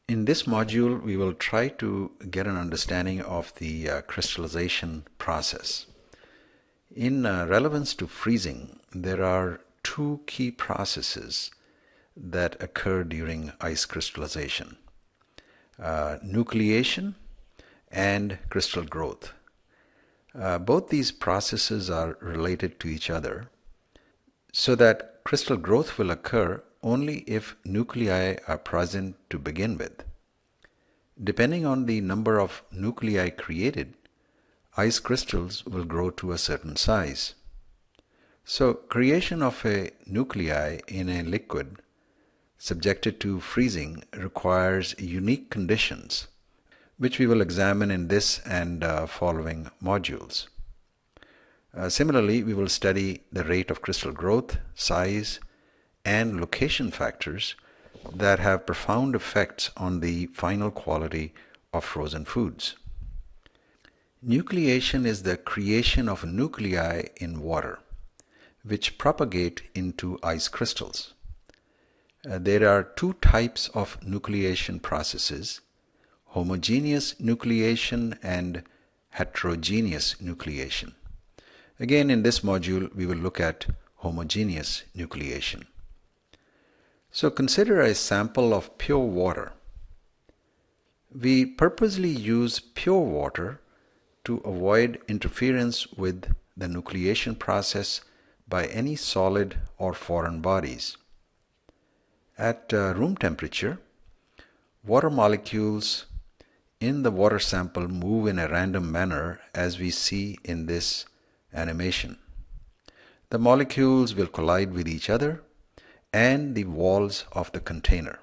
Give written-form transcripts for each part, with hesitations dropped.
In this module, we will try to get an understanding of the crystallization process. In relevance to freezing, there are two key processes that occur during ice crystallization: nucleation and crystal growth. Both these processes are related to each other, so that crystal growth will occur only if nuclei are present to begin with. Depending on the number of nuclei created, ice crystals will grow to a certain size. So, creation of a nuclei in a liquid subjected to freezing requires unique conditions, which we will examine in this and following modules. Similarly, we will study the rate of crystal growth, size, and location factors that have profound effects on the final quality of frozen foods. Nucleation is the creation of nuclei in water, which propagate into ice crystals. There are two types of nucleation processes: homogeneous nucleation and heterogeneous nucleation. Again, in this module, we will look at homogeneous nucleation. So consider a sample of pure water. We purposely use pure water to avoid interference with the nucleation process by any solid or foreign bodies. At room temperature, water molecules in the water sample move in a random manner, as we see in this animation. The molecules will collide with each other and the walls of the container.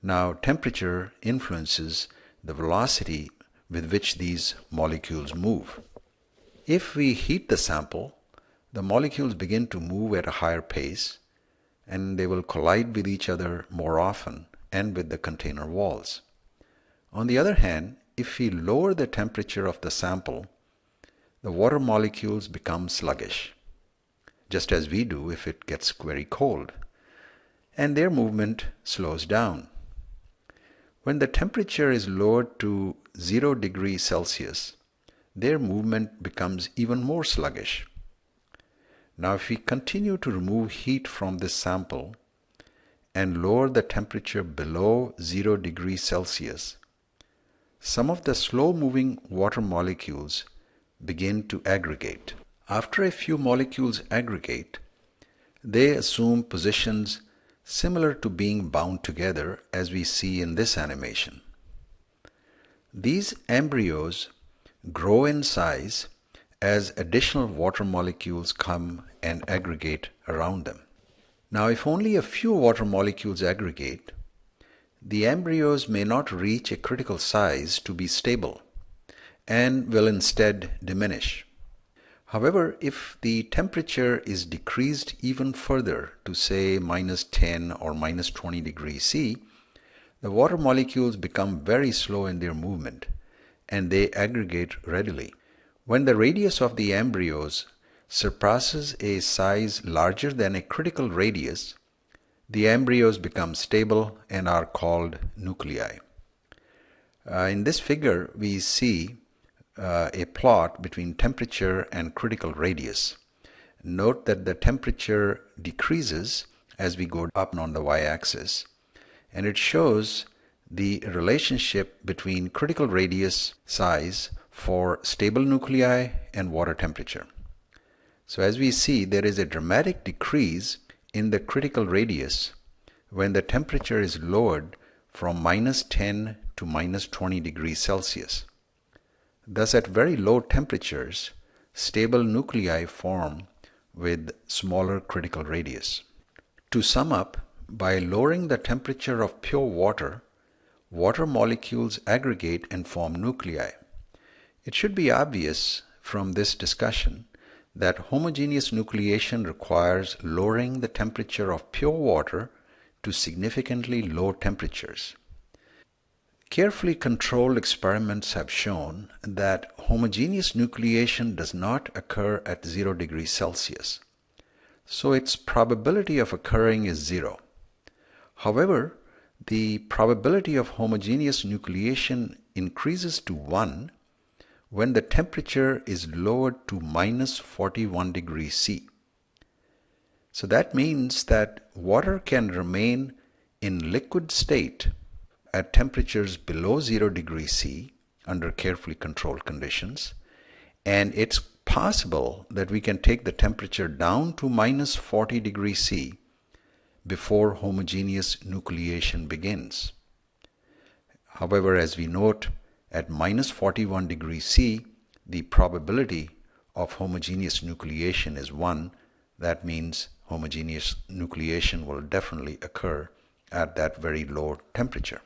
Now, temperature influences the velocity with which these molecules move. If we heat the sample, the molecules begin to move at a higher pace, and they will collide with each other more often and with the container walls. On the other hand, if we lower the temperature of the sample, the water molecules become sluggish, just as we do if it gets very cold, and their movement slows down. When the temperature is lowered to 0 degrees Celsius, their movement becomes even more sluggish. Now, if we continue to remove heat from this sample and lower the temperature below 0 degrees Celsius, some of the slow-moving water molecules begin to aggregate. After a few molecules aggregate, they assume positions similar to being bound together, as we see in this animation. These embryos grow in size as additional water molecules come and aggregate around them. Now, if only a few water molecules aggregate, the embryos may not reach a critical size to be stable and will instead diminish. However, if the temperature is decreased even further to say -10 or -20 degrees C, the water molecules become very slow in their movement and they aggregate readily. When the radius of the embryos surpasses a size larger than a critical radius, the embryos become stable and are called nuclei. In this figure, we see a plot between temperature and critical radius. Note that the temperature decreases as we go up on the y-axis, and it shows the relationship between critical radius size for stable nuclei and water temperature. So as we see, there is a dramatic decrease in the critical radius when the temperature is lowered from -10 to -20 degrees Celsius. Thus, at very low temperatures, stable nuclei form with smaller critical radius. To sum up, by lowering the temperature of pure water, water molecules aggregate and form nuclei. It should be obvious from this discussion that homogeneous nucleation requires lowering the temperature of pure water to significantly low temperatures. Carefully controlled experiments have shown that homogeneous nucleation does not occur at 0 degrees Celsius, so its probability of occurring is 0. However, the probability of homogeneous nucleation increases to 1 when the temperature is lowered to minus 41 degrees C. So that means that water can remain in liquid state at temperatures below 0 degrees C under carefully controlled conditions, and it's possible that we can take the temperature down to minus 40 degrees C before homogeneous nucleation begins. However, as we note, at minus 41 degrees C, the probability of homogeneous nucleation is 1. That means homogeneous nucleation will definitely occur at that very low temperature.